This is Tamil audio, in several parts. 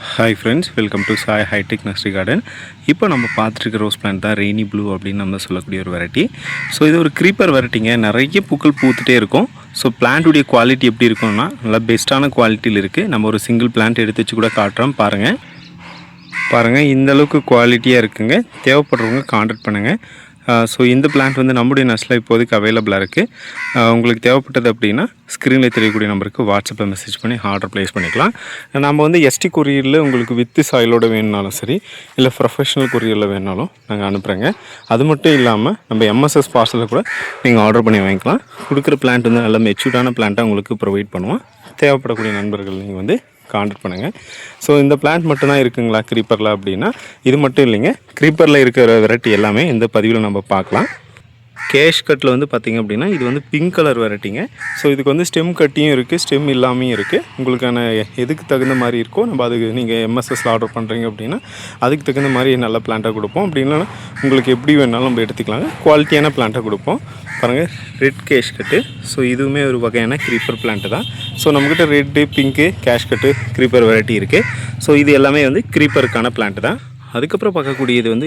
Hi friends, welcome to Sai hitech nursery garden. இப்போ நம்ம பார்த்துருக்க ரோஸ் பிளான்ட் தான் ரெய்னி ப்ளூ அப்படின்னு நம்ம சொல்லக்கூடிய ஒரு வெரைட்டி. ஸோ இது ஒரு க்ரீப்பர் வெரைட்டிங்க. நிறைய பூக்கள் பூத்துட்டே இருக்கும். ஸோ பிளான்ட்டுடைய குவாலிட்டி எப்படி இருக்கும்னா நல்லா பெஸ்ட்டான குவாலிட்டியில் இருக்குது. நம்ம ஒரு சிங்கிள் பிளான்ட் எடுத்து வச்சு கூட காட்டுறோம். பாருங்கள் இந்த அளவுக்கு குவாலிட்டியாக இருக்குங்க. தேவைப்படுறவங்க கான்டாக்ட் பண்ணுங்கள். ஸோ இந்த பிளான்ட் வந்து நம்முடைய நர்சரியில் இப்போதைக்கு அவைலபிளாக இருக்குது. உங்களுக்கு தேவைப்பட்டது அப்படின்னா ஸ்க்ரீனில் தெரியக்கூடிய நம்பருக்கு வாட்ஸ்அப்பில் மெசேஜ் பண்ணி ஆர்டர் ப்ளேஸ் பண்ணிக்கலாம். நம்ம வந்து எஸ்டி கொரியரில் உங்களுக்கு வித்து சாயிலோட வேணுனாலும் சரி, இல்லை ப்ரொஃபஷனல் கொரியரில் வேணுனாலும் நாங்கள் அனுப்புகிறேங்க. அது மட்டும் இல்லாமல் நம்ம எம்எஸ்எஸ் பார்சலில் கூட நீங்கள் ஆர்டர் பண்ணி வாங்கிக்கலாம். கொடுக்குற பிளான்ட் வந்து நல்ல மெச்சூர்டான பிளான்ட்டாக உங்களுக்கு ப்ரொவைட் பண்ணுவோம். தேவைப்படக்கூடிய நண்பர்கள் நீங்கள் வந்து கான்டாக்ட் பண்ணுங்கள். ஸோ இந்த பிளான்ட் மட்டும்தான் இருக்குங்களா க்ரீப்பரில் அப்படின்னா இது மட்டும் இல்லைங்க. க்ரீப்பரில் இருக்கிற வெரைட்டி எல்லாமே இந்த பதிவில் நம்ம பார்க்கலாம். கேஷ் கட்டில் வந்து பார்த்திங்க அப்படின்னா இது வந்து பிங்க் கலர் வெரைட்டிங்க. ஸோ இதுக்கு வந்து ஸ்டெம் கட்டியும் இருக்குது, ஸ்டெம் இல்லாமையும் இருக்குது. உங்களுக்கான எதுக்கு தகுந்த மாதிரி இருக்கோ நம்ம அதுக்கு நீங்கள் எம்எஸ்எஸ்ல ஆர்டர் பண்ணுறீங்க அப்படின்னா அதுக்கு தகுந்த மாதிரி நல்ல பிளான்ட்டாக கொடுப்போம். அப்படி இல்லைன்னா உங்களுக்கு எப்படி வேணாலும் நம்ம எடுத்துக்கலாங்க. குவாலிட்டியான பிளான்ட்டாக கொடுப்போம். பாருங்கள், ரெட் கேஷ் கட்டு. ஸோ இதுவுமே ஒரு வகையான க்ரீப்பர் பிளான்ட்டு தான். ஸோ நம்மக்கிட்ட ரெட்டு, பிங்க்கு, கேஷ் கட்டு, க்ரீப்பர் வெரைட்டி இருக்குது. ஸோ இது எல்லாமே வந்து க்ரீப்பருக்கான பிளான்ட்டு தான். அதுக்கப்புறம் பார்க்கக்கூடியது வந்து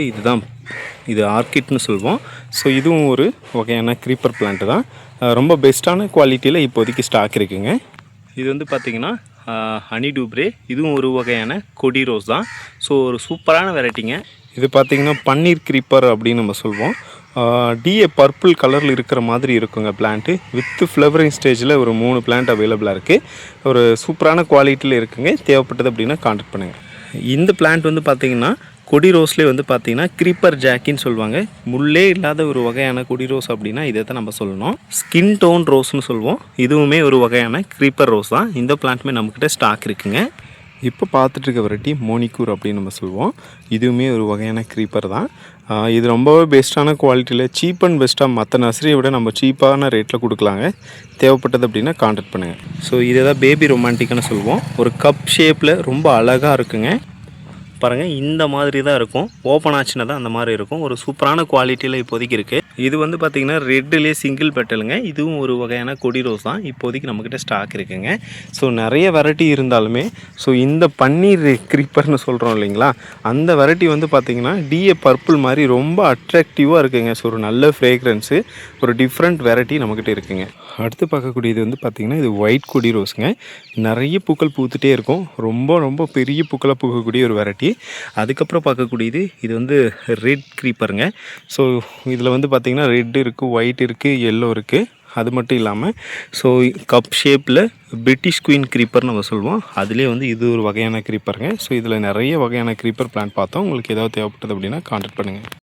இது ஆர்கிட்னு சொல்லுவோம். ஸோ இதுவும் ஒரு வகையான க்ரீப்பர் பிளான்ட்டு தான். ரொம்ப பெஸ்ட்டான குவாலிட்டியில் இப்போதைக்கு ஸ்டாக் இருக்குங்க. இது வந்து பார்த்திங்கன்னா ஹனி டூப்ரே. இதுவும் ஒரு வகையான கொடி ரோஸ் தான். ஸோ ஒரு சூப்பரான வெரைட்டிங்க. இது பார்த்திங்கன்னா பன்னீர் க்ரீப்பர் அப்படின்னு நம்ம சொல்லுவோம். டிஏ பர்பிள் கலரில் இருக்கிற மாதிரி இருக்குங்க பிளான்ட்டு. வித்து ஃப்ளவரிங் ஸ்டேஜில் ஒரு 3 பிளான்ட் அவைலபிளாக இருக்குது. ஒரு சூப்பரான குவாலிட்டியில் இருக்குங்க. தேவைப்பட்டது அப்படின்னா கான்டாக்ட் பண்ணுங்கள். இந்த பிளான்ட் வந்து பார்த்திங்கன்னா கொடி ரோஸ்லேயே வந்து பார்த்திங்கன்னா க்ரீப்பர் ஜாக்கின்னு சொல்லுவாங்க. முள்ளே இல்லாத ஒரு வகையான கொடி ரோஸ் அப்படின்னா இதை தான் நம்ம சொல்லணும். ஸ்கின் டோன் ரோஸ்னு சொல்லுவோம். இதுவுமே ஒரு வகையான க்ரீப்பர் ரோஸ் தான். இந்த பிளான்ட்டுமே நம்மக்கிட்ட ஸ்டாக் இருக்குங்க. இப்போ பார்த்துட்டு இருக்க வெரைட்டி மோனிக்கூர் அப்படின்னு நம்ம சொல்லுவோம். இதுவுமே ஒரு வகையான க்ரீப்பர் தான். இது ரொம்பவே பெஸ்ட்டான குவாலிட்டியில் சீப் அண்ட் பெஸ்ட்டாக மற்ற நர்சரியை விட நம்ம சீப்பான ரேட்டில் கொடுக்கலாங்க. தேவைப்பட்டது அப்படின்னா கான்டாக்ட் பண்ணுங்கள். ஸோ இதை தான் பேபி ரொமான்டிக்னு சொல்லுவோம். ஒரு கப் ஷேப்பில் ரொம்ப அழகாக இருக்குங்க. பாருங்கள், இந்த மாதிரி தான் இருக்கும். ஓப்பன் ஆச்சுன்னா தான் அந்த மாதிரி இருக்கும். ஒரு சூப்பரான குவாலிட்டியில் இப்போதைக்கு இருக்குது. இது வந்து பார்த்திங்கன்னா ரெட்டிலே சிங்கிள் பெட்டலுங்க. இதுவும் ஒரு வகையான கொடி ரோஸ் தான். இப்போதைக்கு நம்மக்கிட்ட ஸ்டாக் இருக்குங்க. ஸோ நிறைய வெரைட்டி இருந்தாலுமே ஸோ இந்த பன்னீர் க்ரீப்பர்னு சொல்கிறோம் இல்லைங்களா, அந்த வெரைட்டி வந்து பார்த்திங்கன்னா டிஏ பர்பிள் மாதிரி ரொம்ப அட்ராக்டிவாக இருக்குங்க. ஸோ ஒரு நல்ல ஃப்ரேக்ரன்ஸு, ஒரு டிஃப்ரெண்ட் வெரைட்டி நம்மக்கிட்ட இருக்குங்க. அடுத்து பார்க்கக்கூடியது வந்து பார்த்திங்கன்னா இது ஒயிட் கொடி ரோஸுங்க. நிறைய பூக்கள் பூத்துட்டே இருக்கும். ரொம்ப ரொம்ப பெரிய பூக்களாக பூக்கக்கூடிய ஒரு வெரைட்டி. அதுக்கப்புறம் பார்க்கக்கூடியது இது வந்து ரெட் க்ரீப்பருங்க. ஸோ இதில் வந்து பார்த்திங்கன்னா ரெட் இருக்குது, ஒயிட் இருக்குது, எல்லோ இருக்குது. அது மட்டும் இல்லாமல் ஸோ கப் ஷேப்பில் பிரிட்டிஷ் குயின் க்ரீப்பர்னு நம்ம சொல்லுவோம். அதுலேயே வந்து இது ஒரு வகையான க்ரீப்பருங்க. ஸோ இதில் நிறைய வகையான க்ரீப்பர் பிளான்ட் பார்த்தோம். உங்களுக்கு ஏதாவது தேவைப்பட்டது அப்படின்னா கான்டாக்ட் பண்ணுங்கள்.